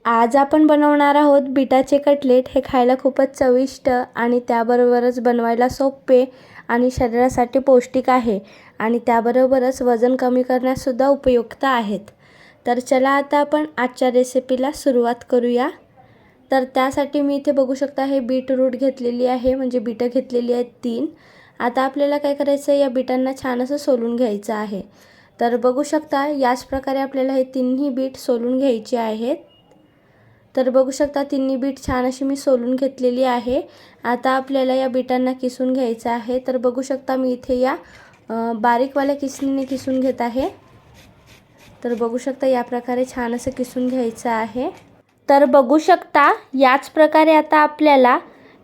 आज आपण बनवणार आहोत बीटाचे कटलेट। हे खायला खूपच चविष्ट आणि त्याबरोबरच बनवायला सोपे आणि शरीरासाठी पौष्टिक आहे आणि त्याबरोबरच वजन कमी करण्यास सुद्धा उपयुक्त आहेत। तर चला आता आपण आजच्या रेसिपीला सुरुवात करूया। तर त्यासाठी मी इथे बघू शकता हे बीटरूट घेतलेली आहे, म्हणजे बीट घेतलेली आहेत 3। आता आपल्याला काय करायचं आहे, या बीटांना छान असं सोलून घ्यायचं आहे। तर बघू शकता याच प्रकारे आपल्याला हे तिन्ही बीट सोलून घ्यायचे आहेत। तर बघू शकता तिन्ही बीट छान अशी मी सोलून घेतलेली आहे। आता आपल्याला या बीटांना किसून घ्यायचं आहे। तर बघू शकता मी इथे या बारीकवाल्या किसणीने किसून घेत आहे। तर बघू शकता या प्रकारे छान असं किसून घ्यायचं आहे। तर बघू शकता याच प्रकारे आता आपल्याला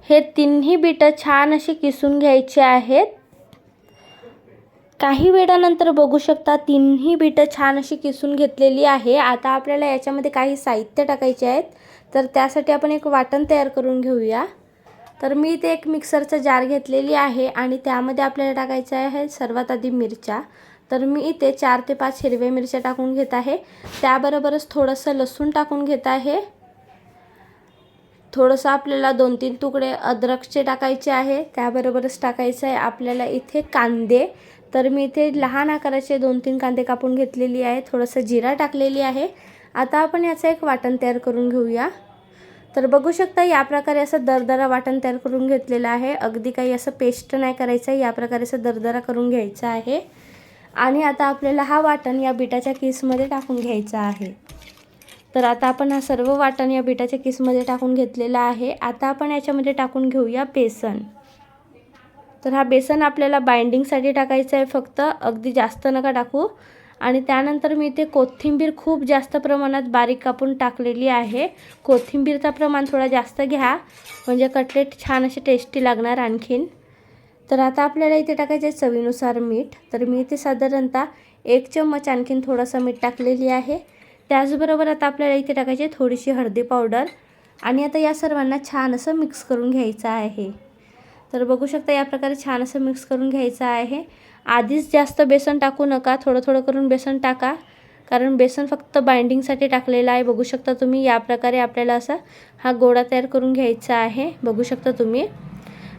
हे तिन्ही बीट छान अशी किसून घ्यायचे आहेत। काही वेळानंतर बघू शकता तिन्ही बीट छान अशी किसून घेतलेली आहे। आता आपल्याला याच्यामध्ये काही साहित्य टाकायचे आहेत। तर त्यासाठी आपण एक वाटण तयार करून घेऊया। तर मी इथे एक मिक्सरचा जार घेतलेली आहे आणि त्यामध्ये आपल्याला टाकायचं आहे सर्वात आधी मिरच्या। तर मी इथे 4 ते 5 हिरव्या मिरच्या टाकून घेत आहे। त्याबरोबरच थोडंसं लसूण टाकून घेत आहे। थोडंसं आपल्याला 2-3 तुकडे अद्रकचे टाकायचे आहे। त्याबरोबरच टाकायचं आहे आपल्याला इथे कांदे। तर मी इथे लहान आकाराचे 2-3 कांदे कापून घेतलेली आहे। थोडंसं जिरा टाकलेली आहे। आता आपण याचं एक वाटण तयार करून घेऊया। तर बघू शकता या प्रकारे असं दरदरा वाटण तयार करून घेतलेलं आहे। अगदी काही असं पेस्ट नाही करायचं आहे, या प्रकारे असं दरदरा करून घ्यायचं आहे। आणि आता आपल्याला हा वाटण या बीटाच्या किसमध्ये टाकून घ्यायचा आहे। तर आता आपण हा सर्व वाटण या बीटाच्या किसमध्ये टाकून घेतलेला आहे। आता आपण याच्यामध्ये टाकून घेऊया बेसन। तर हा बेसन आपल्याला बाइंडिंगसाठी टाकायचा आहे फक्त, अगदी जास्त नका टाकू। आणि त्यानंतर मी इथे कोथिंबीर खूप जास्त प्रमाणात बारीक कापून टाकलेली आहे। कोथिंबीरचं प्रमाण थोडा जास्त घ्या, म्हणजे कटलेट छान असे टेस्टी लागणार आणखीन। तर आता आपल्याला इथे टाकायचे चवीनुसार मीठ। तर मी इथे साधारणतः 1 चम्मच आणखीन थोडंसं मीठ टाकलेली आहे। त्याचबरोबर आता आपल्याला इथे टाकायची थोडीशी हळदी पावडर आणि आता या सर्वांना छान असं मिक्स करून घ्यायचं आहे। तर बघू शकता या प्रकारे छान असं मिक्स करून घ्यायचं आहे। आधीच जास्त बेसन टाकू नका, थोडं थोडं करून बेसन टाका, कारण बेसन फक्त बाइंडिंगसाठी टाकलेलं आहे। बघू शकता तुम्ही या प्रकारे आपल्याला असा हा गोळा तयार करून घ्यायचा आहे, बघू शकता तुम्ही।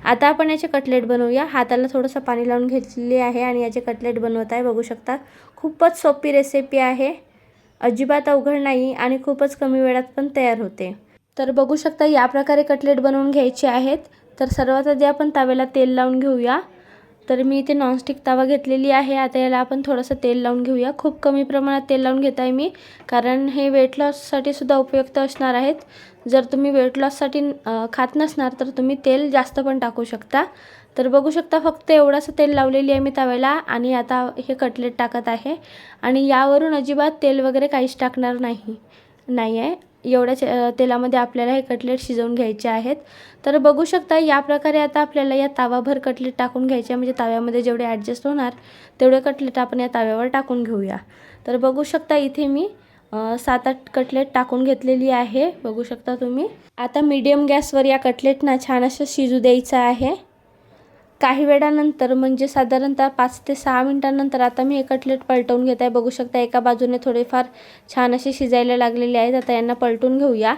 आता आपण याचे कटलेट बनवूया। हाताला थोडंसं पाणी लावून घेतलेले आहे आणि याचे कटलेट बनवत आहे। बघू शकता खूपच सोपी रेसिपी आहे, अजिबात अवघड नाही आणि खूपच कमी वेळात पण तयार होते। तर बघू शकता या प्रकारे कटलेट बनवून घ्यायचे आहेत। तर सर्वात आधी आपण तव्याला तेल लावून घेऊया। तर मी इथे नॉनस्टिक तवा घेतलेली आहे। आता याला आपण थोडंसं तेल लावून घेऊया। खूप कमी प्रमाणात तेल लावून घेत आहे मी, कारण हे वेट लॉससाठी सुद्धा उपयुक्त असणार आहेत। जर तुम्ही वेट लॉससाठी खात नसणार तर तुम्ही तेल जास्त पण टाकू शकता। तर बघू शकता फक्त एवढंसं तेल लावलेली आहे मी तव्याला आणि आता हे कटलेट टाकत आहे आणि यावरून अजिबात तेल वगैरे काहीच टाकणार नाही आहे। एवढ्या तेलामध्ये आपल्याला हे कटलेट शिजवून घ्यायचे आहेत। तर बघू शकता या प्रकारे आता आपल्याला या तवाभर कटलेट टाकून घ्यायचे, म्हणजे तव्यामध्ये जेवढे ॲडजस्ट होणार तेवढे कटलेट आपण या तव्यावर टाकून घेऊया। तर बघू शकता इथे मी 7-8 कटलेट टाकून घेतलेली आहे, बघू शकता तुम्ही। आता मीडियम गॅसवर या कटलेटना छान असं शिजू द्यायचं आहे। काही वेळानंतर म्हणजे साधारणतः 5 ते 6 मिनिटांनंतर आता मी हे कटलेट पलटवून घेत आहे। बघू शकता एका बाजूने थोडेफार छान असे शिजायला लागलेले आहेत। आता यांना पलटून घेऊया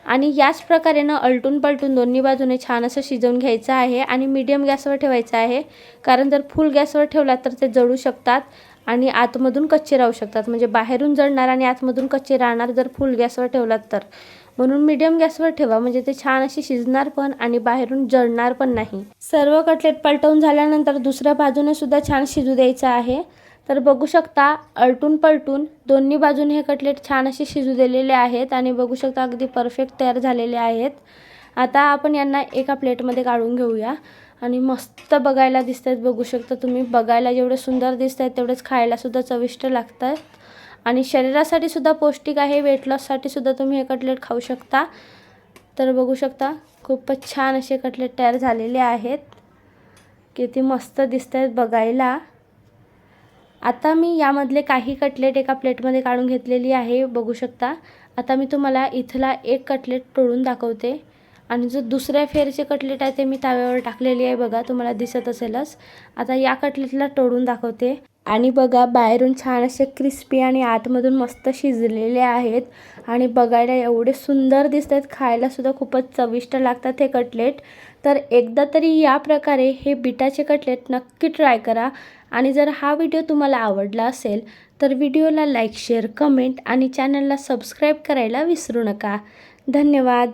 आणि याच प्रकारे आलटून पलटून दोन्ही बाजूने छान असं शिजवून घ्यायचं आहे आणि मीडियम गॅसवर ठेवायचं आहे, कारण जर फुल गॅसवर ठेवलात तर ते जळू शकतात आणि आतमधून कच्चे राहू शकतात, म्हणजे बाहेरून जळणार आणि आतमधून कच्चे राहणार जर फुल गॅसवर ठेवलात तर। म्हणून मीडियम गॅसवर ठेवा, म्हणजे ते छान अशी शिजणार पण आणि बाहेरून जळणार पण नाही। सर्व कटलेट पलटवून झाल्यानंतर दुसऱ्या बाजूने सुद्धा छान शिजू द्यायचं आहे। तर बघू शकता आलटून पलटून दोन्ही बाजूने हे कटलेट छान असे शिजू दिलेले आहेत आणि बघू शकता अगदी परफेक्ट तयार झालेले आहेत। आता आपण यांना एका प्लेटमध्ये काढून घेऊया आणि मस्त बघायला दिसतात। बघू शकता तुम्ही, बघायला जेवढे सुंदर दिसत आहेत तेवढेच खायला सुद्धा चविष्ट लागतात आणि शरीरासाठी सुद्धा पौष्टिक आहे। वेट लॉससाठी सुद्धा तुम्ही हे कटलेट खाऊ शकता। तर बघू शकता खूपच छान असे कटलेट तयार झालेले आहेत, किती मस्त दिसत आहेत बघायला। आता मी यामधले काही कटलेट एका प्लेटमध्ये काढून घेतलेली आहे, बघू शकता। आता मी तुम्हाला इथला एक कटलेट तोडून दाखवते आणि जो दुसऱ्या फेरचे कटलेट आहे ते मी तव्यावर टाकलेली आहे, बघा तुम्हाला दिसत असेलच। आता या कटलेटला तोडून दाखवते आणि बघा बाहेरून छान असे क्रिस्पी आणि आतमधून मस्त शिजलेले आहेत आणि बघायला एवढे सुंदर दिसत आहेत, खायलासुद्धा खूपच चविष्ट लागतात हे कटलेट. तर एकदा तरी या प्रकारे हे बीटाचे कटलेट नक्की ट्राय करा. आणि जर हा व्हिडिओ तुम्हाला आवडला असेल तर व्हिडिओला लाईक, शेअर, कमेंट आणि चॅनलला सबस्क्राईब करायला विसरू नका. धन्यवाद.